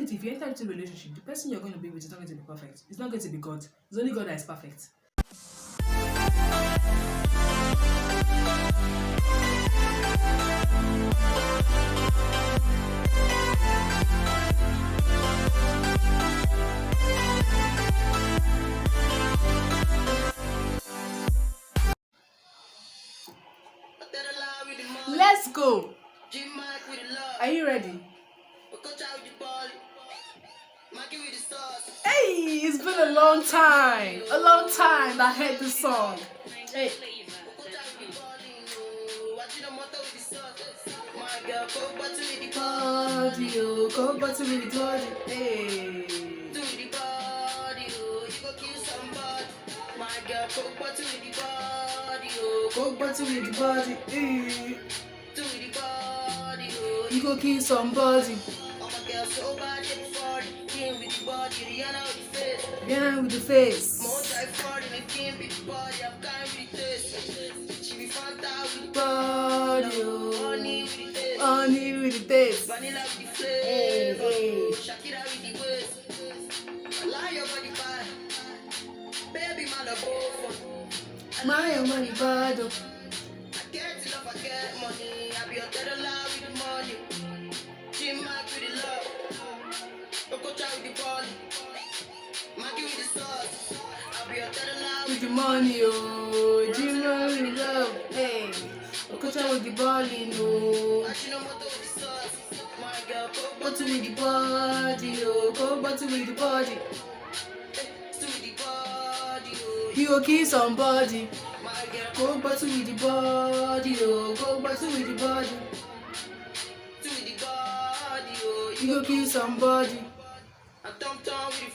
definitely, if you enter into a relationship, the person you're going to be with is not going to be perfect. It's not going to be God. It's only God that is perfect. Let's go. Are you ready? Hey, it's been a long time that I heard this song. Hey. Body, oh, go back to the body. Hey. Go back to the body. Hey. You go kill somebody. Yeah, with the face. Body, oh, honey with the taste. Hey, hey. My money bad. I get money. I be a dead alive with the money. Jim Mac with the love. Don't go try with the ball. Maggie with the sauce. I be a dead alive with the money. Oh, Jim Mac with the love. Hey, don't go try with the ball. No. Go to with the body. Oh, go back to with the body. You go kill somebody. Go back to with the body, oh, go back to with the body. You go kill somebody.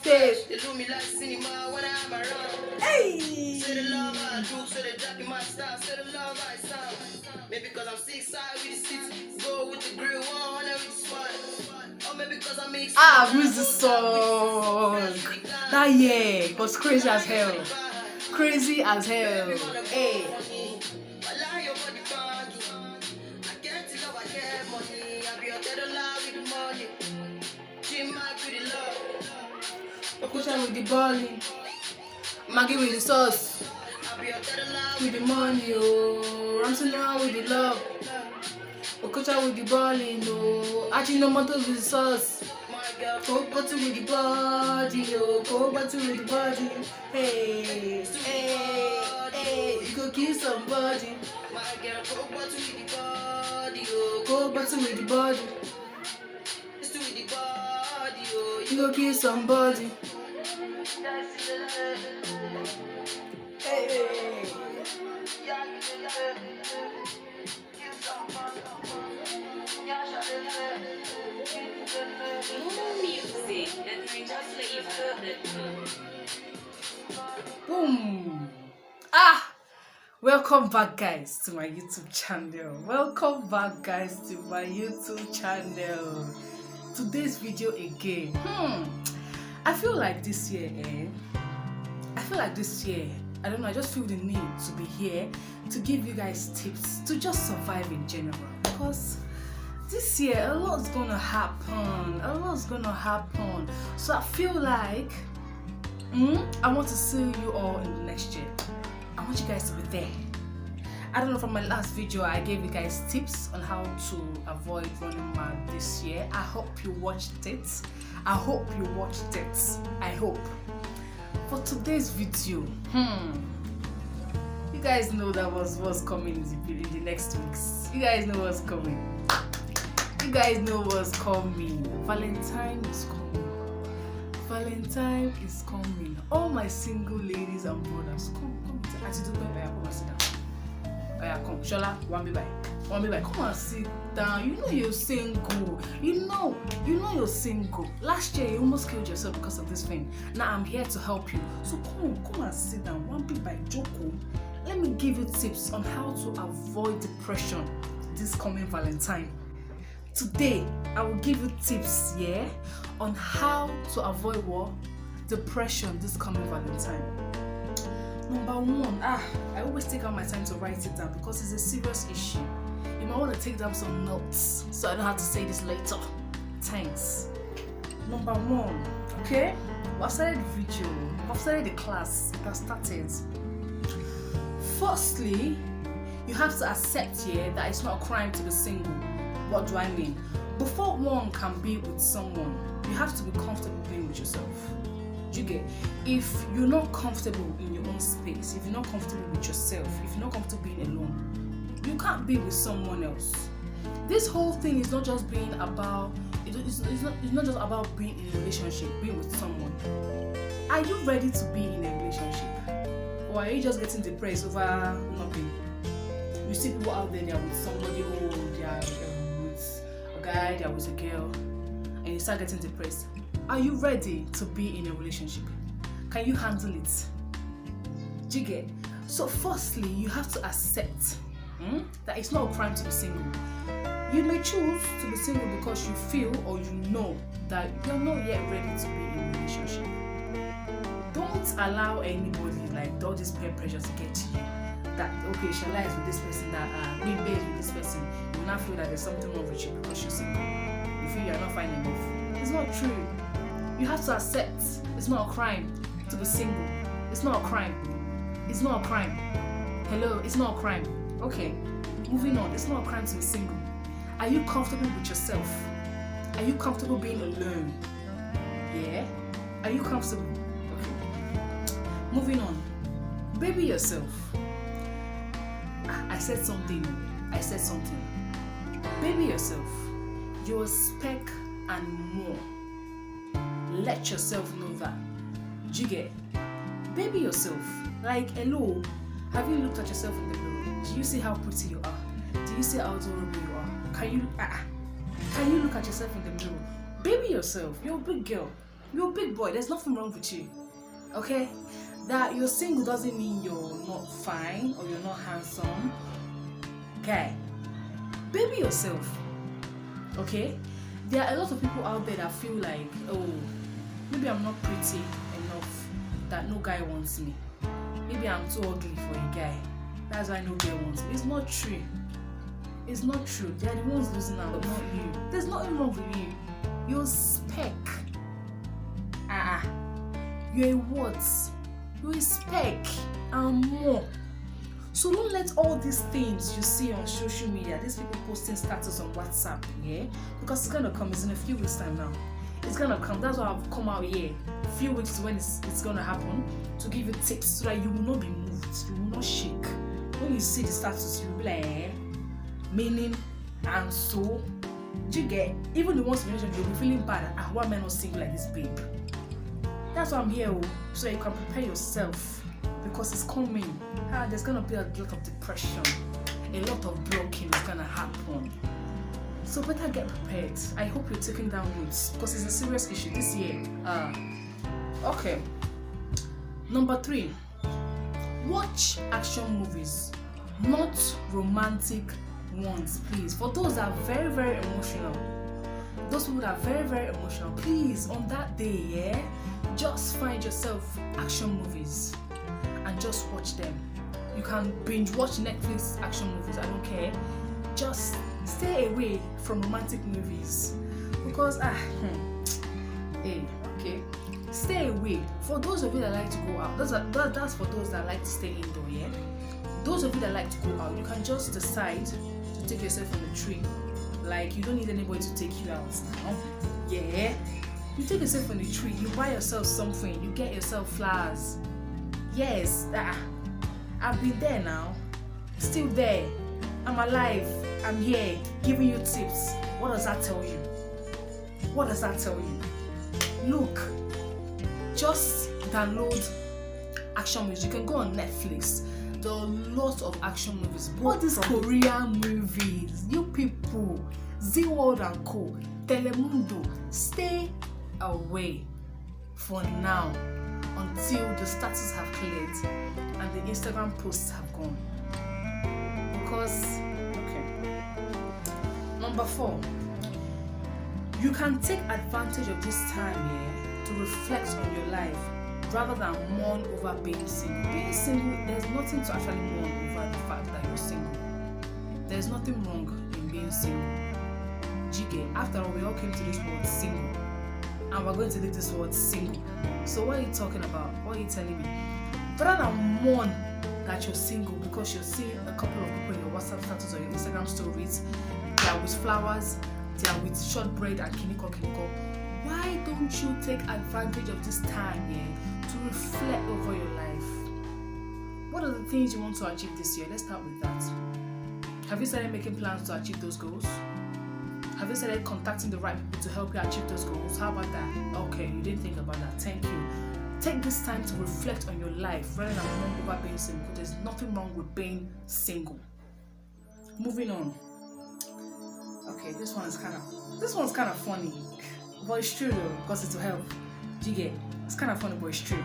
Face. They do me like cinema when I'm around. Hey! Say the love I do, say the jacket my style, say the love I sound. Maybe because I'm sick side with the city, go with the grill one with the spot. Or maybe because I'm mixed. I've used the song. That year was crazy as hell. Crazy as hell. Hey. Okusha with the balling, Maggie with the sauce, with the money, oh, Ramsey now with the love. Okusha with the balling, oh, Ajinomoto with the sauce. Go back to with the body, oh, go back to with the body. Hey, hey, hey, you go kill somebody. Go back to with the body. You go kill somebody. Hey. Music and flavor. Boom. Welcome back, guys, to my YouTube channel. Welcome back, guys, to my YouTube channel. Today's video again. I feel like this year, I don't know, I just feel the need to be here to give you guys tips to just survive in general, because this year a lot's gonna happen. So I feel like I want to see you all in the next year. I want you guys to be there. I don't know, from my last video I gave you guys tips on how to avoid running mad this year. I hope you watched it. I hope. For today's video, you guys know that what's coming in the next weeks. You guys know what's coming. Valentine is coming. All my single ladies and brothers, come. Come, Shola, one be by. Come and sit down. You know you're single. You know you're single. Last year you almost killed yourself because of this thing. Now I'm here to help you. So come and sit down. One be by Joko. Let me give you tips on how to avoid depression this coming Valentine. Today I will give you tips, on how to avoid what? Depression this coming Valentine. Number one, I always take out my time to write it down because it's a serious issue. You might want to take down some notes so I don't have to say this later. Thanks. Number one, okay? We've started the video, we've started the class, it has started. Firstly, you have to accept here that it's not a crime to be single. What do I mean? Before one can be with someone, you have to be comfortable being with yourself. Do you get? If you're not comfortable in your own space, if you're not comfortable with yourself, if you're not comfortable being alone, you can't be with someone else. This whole thing is not just being about, it's not just about being in a relationship, being with someone. Are you ready to be in a relationship? Or are you just getting depressed over nothing? You see people out there, they're with somebody, they're with a guy, they're with a girl, and you start getting depressed. Are you ready to be in a relationship? Can you handle it? Do you get? So firstly, you have to accept that it's not a crime to be single. You may choose to be single because you feel or you know that you're not yet ready to be in a relationship. Don't allow anybody, like all this peer pressure to get to you. That, okay, Shala is with this person, that me is with this person. You will not feel that there's something wrong with you because you're single. You feel you're not fine enough. It's not true. You have to accept it's not a crime to be single. It's not a crime. It's not a crime. Hello, it's not a crime. Okay, moving on. It's not a crime to be single. Are you comfortable with yourself? Are you comfortable being alone? Yeah? Are you comfortable? Okay. Moving on. Baby yourself. I said something. Baby yourself. You're a speck and more. Let yourself know that. Do you get? Baby yourself. Like, hello, have you looked at yourself in the mirror? Do you see how pretty you are? Do you see how adorable you are? Can you look at yourself in the mirror? Baby yourself. You're a big girl. You're a big boy. There's nothing wrong with you. Okay? That you're single doesn't mean you're not fine or you're not handsome. Guy, baby yourself. Okay? There are a lot of people out there that feel like, oh, maybe I'm not pretty enough that no guy wants me. Maybe I'm too ugly for a guy. That's why no girl wants me. It's not true. It's not true. They are the ones losing out, not you. There's nothing wrong with you. You're a speck. You're a what? You're a speck and more. So don't let all these things you see on social media, these people posting status on WhatsApp, yeah? Because it's gonna come. It's in a few weeks' time now. It's gonna come. That's why I've come out here. A few weeks when it's gonna happen, to give you tips so that you will not be moved, you will not shake. When you see the status, you'll be like, meaning and so. Do you get? Even the ones in relationship, you'll be feeling bad. Why am I not single like this, babe? That's why I'm here, so you can prepare yourself because it's coming. There's gonna be a lot of depression, a lot of blocking is gonna happen. So better get prepared. I hope you're taking down notes because it's a serious issue this year. Okay. Number 3, watch action movies, not romantic ones, please. For those that are very, very emotional, those people that are very, very emotional, please, on that day, yeah, just find yourself action movies and just watch them. You can binge watch Netflix action movies, I don't care. Just stay away from romantic movies because okay, stay away. For those of you that like to go out, that's for those that like to stay indoor, yeah. Those of you that like to go out, you can just decide to take yourself on a trip. Like, you don't need anybody to take you out now. Yeah, you take yourself on a trip, you buy yourself something, you get yourself flowers. Yes, I've been there now, still there. I'm alive, I'm here, giving you tips. What does that tell you? What does that tell you? Look, just download action movies. You can go on Netflix. There are lots of action movies. What these Korean movies? You people, Z-World and Co, Telemundo, stay away for now until the status have cleared and the Instagram posts have gone. Because, okay. Number 4, you can take advantage of this time here to reflect on your life rather than mourn over being single. Being single, there's nothing to actually mourn over the fact that you're single. There's nothing wrong in being single. GK, after all, we all came to this world single. and we're going to leave this word single. So what are you talking about? What are you telling me? Rather than mourn that you're single because you're seeing a couple of people in your WhatsApp status or your Instagram stories, they are with flowers, they are with shortbread and kiniko. Why don't you take advantage of this time here to reflect over your life? What are the things you want to achieve this year? Let's start with that. Have you started making plans to achieve those goals? Have you started contacting the right people to help you achieve those goals? How about that? Okay, you didn't think about that. Thank you. Take this time to reflect on your life rather than mourn over being single. There's nothing wrong with being single. Moving on. Okay, this one's kind of funny, but it's true though because it will help. Do you get? It's kind of funny, but it's true.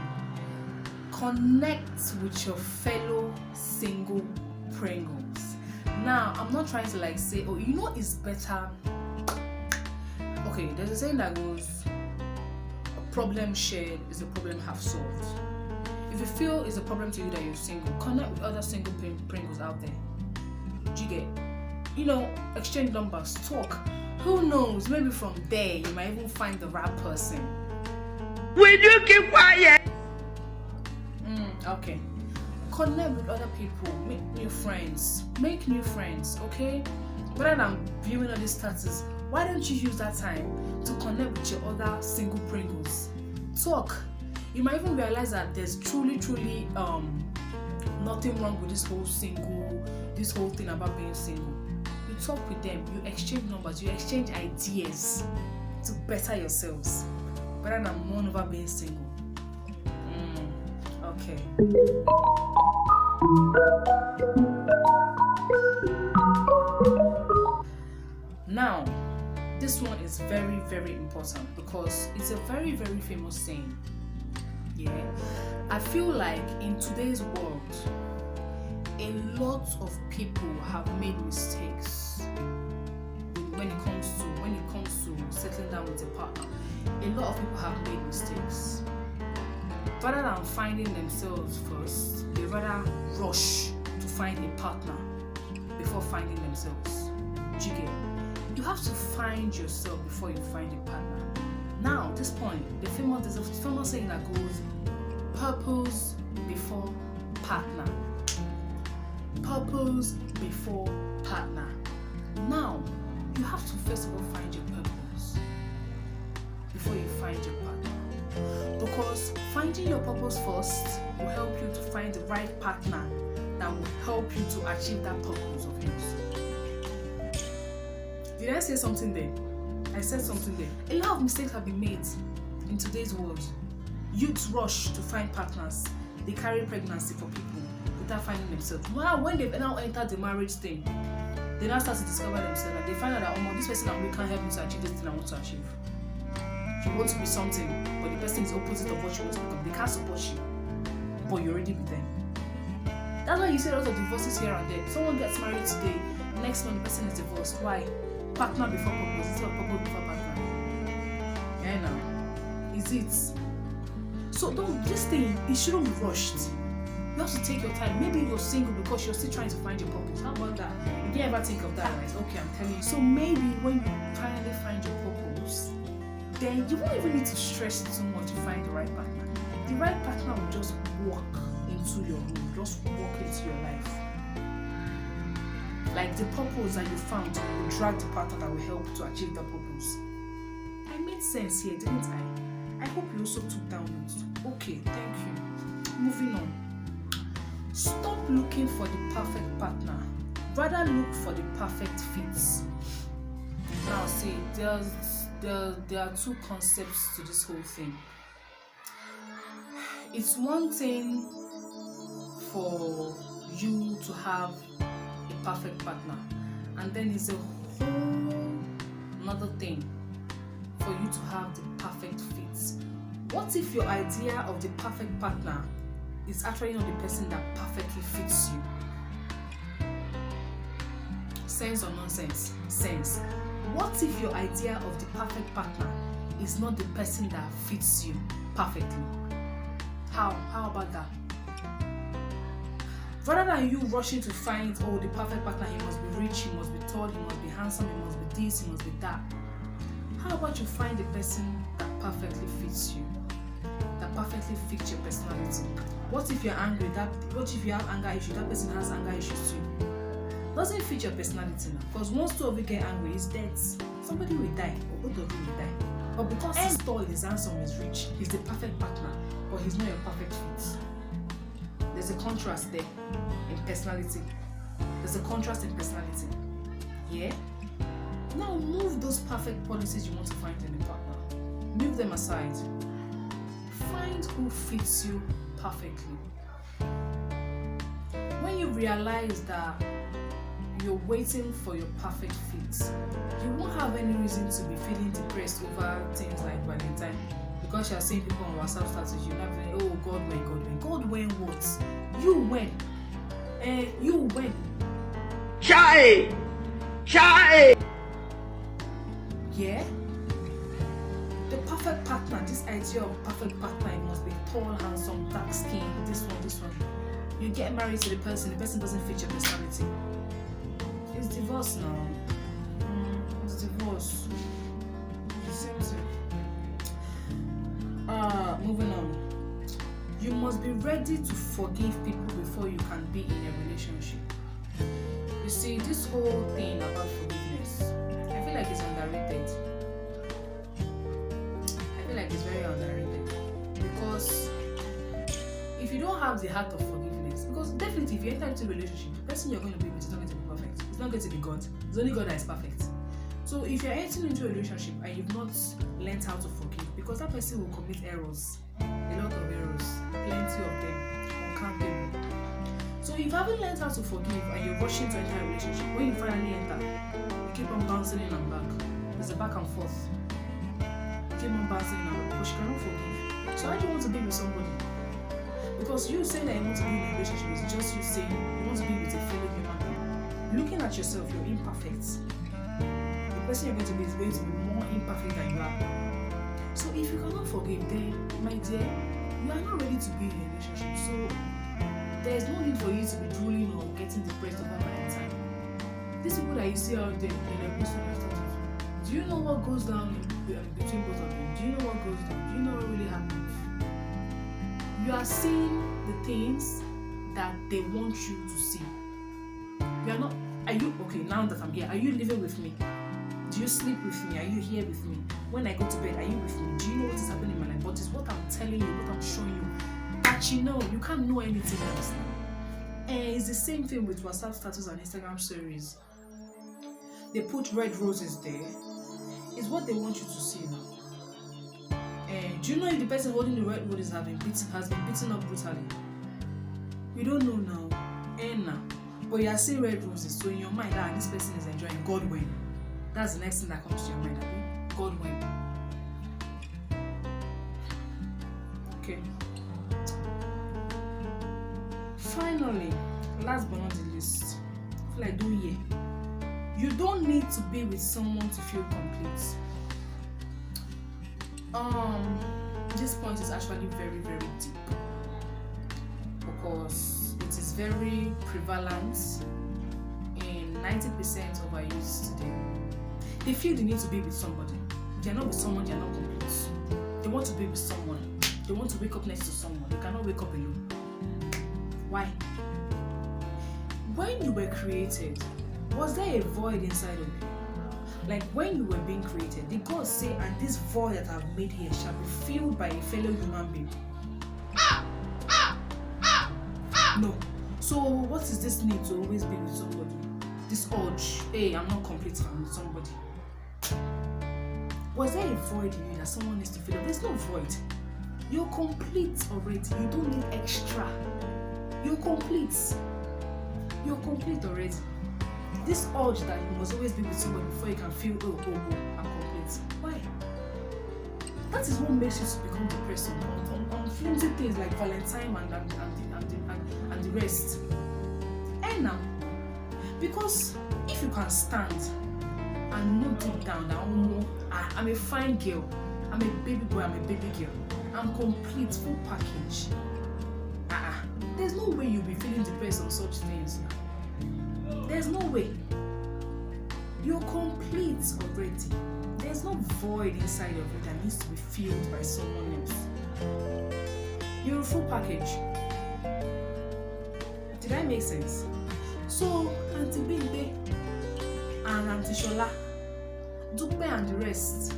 Connect with your fellow single Pringles. Now, I'm not trying to say, oh, it's better. Okay, there's a saying that goes, a problem shared is a problem half solved. If you feel it's a problem to you that you're single, connect with other single Pringles out there. Do you get? Exchange numbers, talk. Who knows? Maybe from there you might even find the right person. Will you keep quiet? Okay. Connect with other people, make new friends, okay? Rather than viewing all these status, why don't you use that time to connect with your other single Pringles? Talk. You might even realize that there's truly nothing wrong with this whole thing about being single. You talk with them, you exchange numbers, you exchange ideas to better yourselves, rather than mourn over being single. Okay. Now, this one is very, very important because it's a very, very famous saying. Yeah, I feel like in today's world, a lot of people have made mistakes when it comes to settling down with a partner. A lot of people have made mistakes. Rather than finding themselves first, they rather rush to find a partner before finding themselves. You have to find yourself before you find a partner. Now, at this point, there's a famous saying that goes, purpose before partner. Purpose before partner. Now, you have to first of all find your purpose before you find your partner. Because finding your purpose first will help you to find the right partner that will help you to achieve that purpose of yours. Did I say something there? I said something there. A lot of mistakes have been made in today's world. Youths rush to find partners. They carry pregnancy for people without finding themselves. Now, when they've now entered the marriage thing, they now start to discover themselves. Like they find out that, oh, this person can't help me to achieve this thing I want to achieve. You want to be something, but the person is opposite of what you want to become. They can't support you, but you're already with them. That's why you see a lot of divorces here and there. Someone gets married today, next month the person is divorced. Why? Partner before purpose instead of purpose before partner. Yeah, now. Is it? So this thing, it shouldn't be rushed. You have to take your time. Maybe you're single because you're still trying to find your purpose. How about that? You didn't ever think of that, right? Okay, I'm telling you. So maybe when you finally find your purpose, then you won't even need to stress too much to find the right partner. The right partner will just walk into your room, just walk into your life. Like the purpose that you found will drag the partner that will help to achieve that purpose. I made sense here, didn't I? I hope you also took down notes. Okay, thank you. Moving on. Stop looking for the perfect partner. Rather look for the perfect fit. Now see, there are two concepts to this whole thing. It's one thing for you to have a perfect partner, and then it's a whole another thing for you to have the perfect fit. What if your idea of the perfect partner is actually not the person that perfectly fits you? Sense or nonsense? Sense. What if your idea of the perfect partner is not the person that fits you perfectly? How about that? Rather than you rushing to find, oh, the perfect partner, he must be rich, he must be tall, he must be handsome, he must be this, he must be that. How about you find the person that perfectly automatically fix your personality? What if you're angry? What if you have anger issues? That person has anger issues too. Doesn't fit your personality now. Because once two of you get angry, it's dead. Somebody will die, or both of you will die. But because he's tall, he's handsome, he's rich, he's the perfect partner, but he's not your perfect fit. There's a contrast there in personality. There's a contrast in personality. Yeah? Now move those perfect policies you want to find in a partner. Move them aside. Find who fits you perfectly. When you realize that you're waiting for your perfect fit, you won't have any reason to be feeling depressed over things like Valentine. Because you're seeing people on WhatsApp status, you're not feeling, oh, God when, God when. God when what? You when? You when? Chai! Chai! Yeah? The perfect partner, this idea of perfect partner, it must be tall, handsome, dark skin, this one. You get married to the person doesn't fit your personality. It's divorce now. It's divorce. It's the same thing. Moving on. You must be ready to forgive people before you can be in a relationship. You see, this whole thing about forgiveness, I feel like it's underrated. I feel like it's very underrated. Because if you don't have the heart of forgiveness, because definitely if you enter into a relationship, the person you're going to be with is not going to be perfect. It's not going to be God. It's only God that is perfect. So if you're entering into a relationship and you've not learned how to forgive, because that person will commit errors, a lot of errors, plenty of them, uncountable. So if you haven't learned how to forgive and you're rushing to enter a relationship, when you finally enter, you keep on bouncing in and back. There's a back and forth. You keep on bouncing in and back because you cannot forgive. So how do you want to be with somebody? Because you saying that you want to be in a relationship is just you saying you want to be with a fellow human being. Looking at yourself, you're imperfect. The person you're going to be is going to be more imperfect than you are. So if you cannot forgive, then, my dear, you are not ready to be in a relationship. So there's no need for you to be drooling or getting depressed over Valentine. These people that you see out there, they're like, do you know what goes down between both of them? Do you know what goes down? Do you know what really happens? You are seeing the things that they want you to see. You are not. Are you okay now that I'm here? Are you living with me? Do you sleep with me? Are you here with me? When I go to bed, are you with me? Do you know what is happening in my life? But it's what I'm telling you, what I'm showing you. That you know, you can't know anything else. And it's the same thing with WhatsApp status and Instagram stories. They put red roses there. It's what they want you to see now. And do you know if the person holding the red roses has been beaten up brutally? You don't know now. And now. But you are seeing red roses, so in your mind, this person is enjoying God when. That's the next thing that comes to your mind, God when. Okay. Finally, last but not the least, I feel like you don't need to be with someone to feel complete. This point is actually very, very deep because it is very prevalent in 90% of our youth today. They feel they need to be with somebody. They're not with someone, they're not complete. They want to be with someone. They want to wake up next to someone. They cannot wake up alone. Why? When you were created, was there a void inside of you? Like when you were being created, did God say, and this void that I've made here shall be filled by a fellow human being? No. So what is this need to always be with somebody? This urge, hey, I'm not complete if I'm with somebody. Was there a void in you that someone needs to fill up? There's no void. You're complete already. You don't need extra. You're complete. You're complete already. This urge that you must always be with someone before you can feel, oh, I'm complete. Why? That is what makes you to become depressed on flimsy things like Valentine and the rest. And now, because if you can stand and know deep down that I'm a fine girl, I'm a baby boy, I'm a baby girl, I'm complete, full package. There's no way you'll be feeling depressed on such things now. There's no way. You're complete already. There's no void inside of you that needs to be filled by someone else. You're a full package. Did I make sense? So, Auntie Bigbe and Auntie Shola, Dupe and the rest,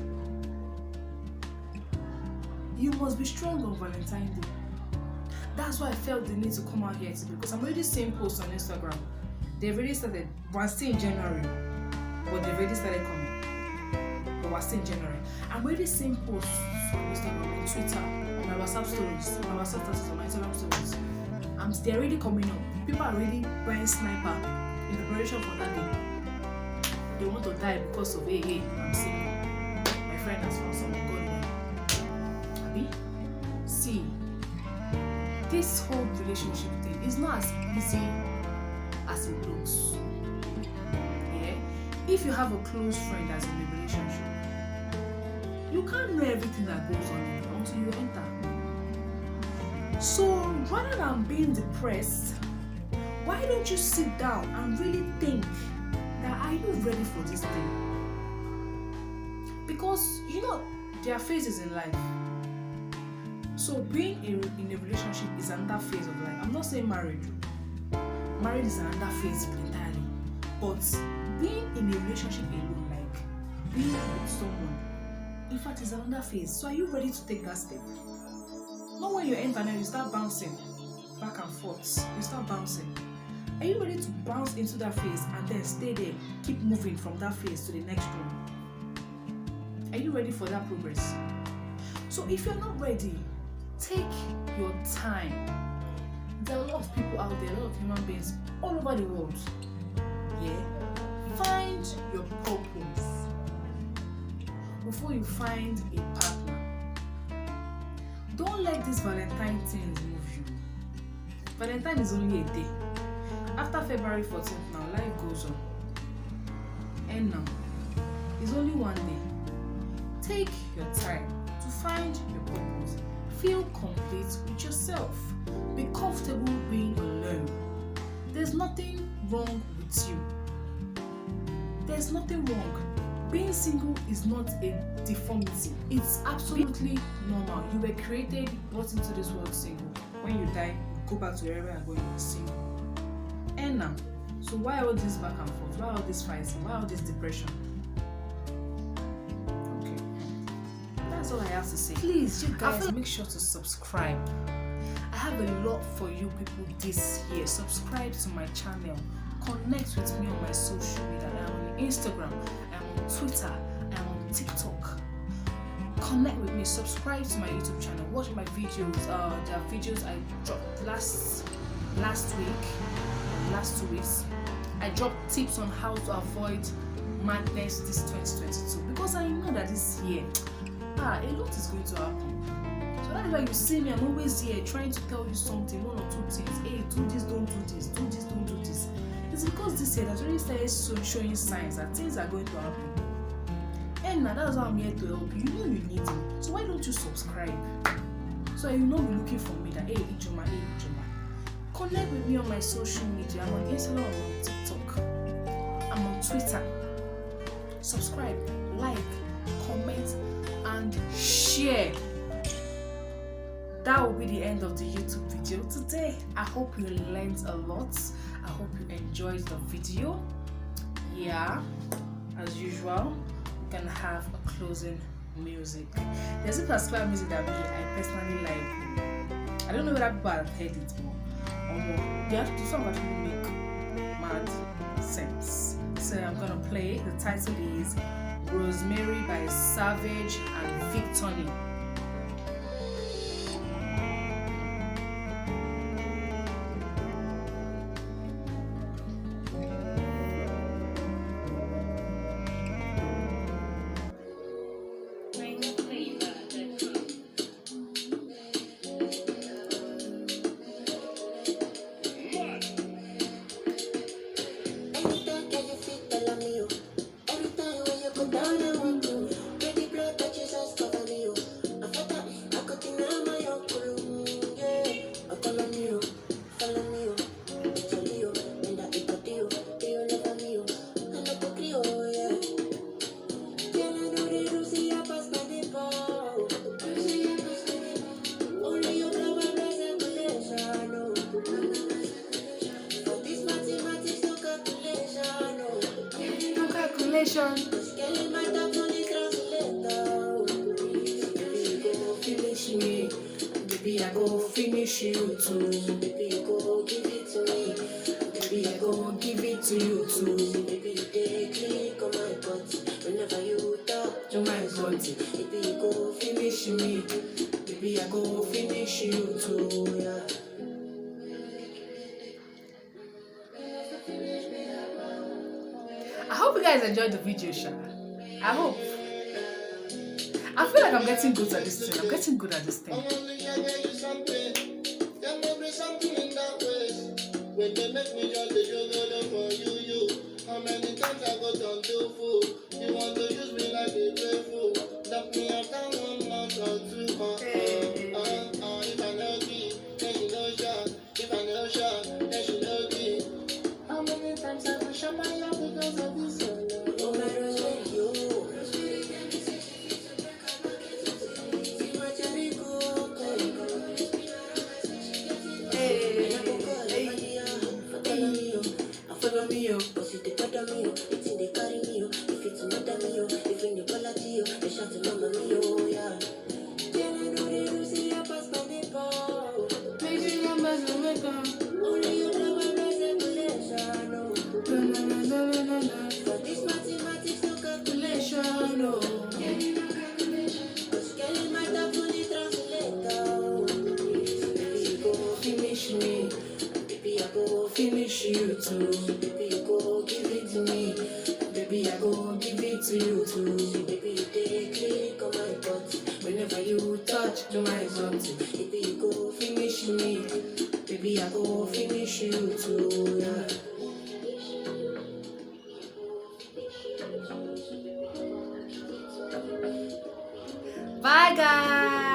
you must be strong on Valentine Day. That's why I felt the need to come out here today, because I'm already seeing posts on Instagram. They've already started, we're still in January, but they've already started coming. But we're still in January. I'm already seeing posts on Instagram, on Twitter, on my WhatsApp stories, on my WhatsApp status, on my Instagram stories. They're already coming up. People are already buying sniper in preparation for that day. They want to die because of hey, I'm single. My friend has found someone God. Abi? See, this whole relationship thing is not as easy as it looks. Yeah? If you have a close friend that's in a relationship, you can't know everything that goes on until you enter. So rather than being depressed, why don't you sit down and really think that are you ready for this thing? Because there are phases in life. So being in a relationship is another phase of life. I'm not saying marriage. Marriage is another phase entirely. But being in a relationship alone, like being with someone, in fact, is another phase. So are you ready to take that step? Not when you enter and you start bouncing back and forth. You start bouncing. Are you ready to bounce into that phase and then stay there, keep moving from that phase to the next one? Are you ready for that progress? So if you're not ready, take your time. There are a lot of people out there, a lot of human beings all over the world. Yeah? Find your purpose before you find a partner. Don't let these Valentine things move you. Valentine is only a day. After February 14th now, life goes on. And now, it's only one day. Take your time to find your purpose. Feel complete with yourself. Be comfortable being alone. There's nothing wrong with you. There's nothing wrong. Being single is not a deformity. It's absolutely normal. You were created, brought into this world single. When you die, you go back to wherever you're going single. And now, so why all this back and forth? Why all this fighting? Why all this depression? Okay, that's all I have to say. Please, you guys, make sure to subscribe. I have a lot for you people this year. Subscribe to my channel. Connect with me on my social media. I'm on Instagram, I'm on Twitter, I'm on TikTok. Connect with me. Subscribe to my YouTube channel. Watch my videos. There are videos I dropped last two weeks. I dropped tips on how to avoid madness this 2022, because I know that this year a lot is going to happen. So that's why you see me, I'm always here trying to tell you something, one or two things. Hey, do this, don't do this, do this, don't do this. It's because this year that's already started showing signs that things are going to happen. And now that's why I'm here to help you. You know you need me. So why don't you subscribe? So you'll not be looking for me that hey Ijoma. Connect with me on my social media. I'm on Instagram, I'm on TikTok, I'm on Twitter. Subscribe, like, comment, and share. That will be the end of the YouTube video today. I hope you learned a lot. I hope you enjoyed the video. Yeah, as usual, we can have a closing music. There's a particular music that I personally like. I don't know whether people have heard it more. The song actually make mad sense. So I'm gonna play. The title is Rosemary by Savage and Victony. translation. Finish me, baby, I go finish you too. Baby, go give it to me. Baby, I go give it to you too. Baby, you take click on my butt whenever you talk to my body. Baby, you go finish me. Baby, I go finish you too. Yeah. I hope you guys enjoyed the video, Sha. I hope. I feel like I'm getting good at this thing. I'm getting good at this thing. When they make me just a sugar for you. How many times I got on to fool? You want to use me like a playful? Lock me up down 1 month or 2. If I know key, then she know shot. If I know shot, then she know key. How many times I wish I might love because of this song? No matter what you. Finish you too. Baby, you go give it to me. Baby, I go give it to you too. Baby, you take click on my butt whenever you touch to my body. Baby, you go finish me. Baby, I go finish you too. Yeah. Bye, guys.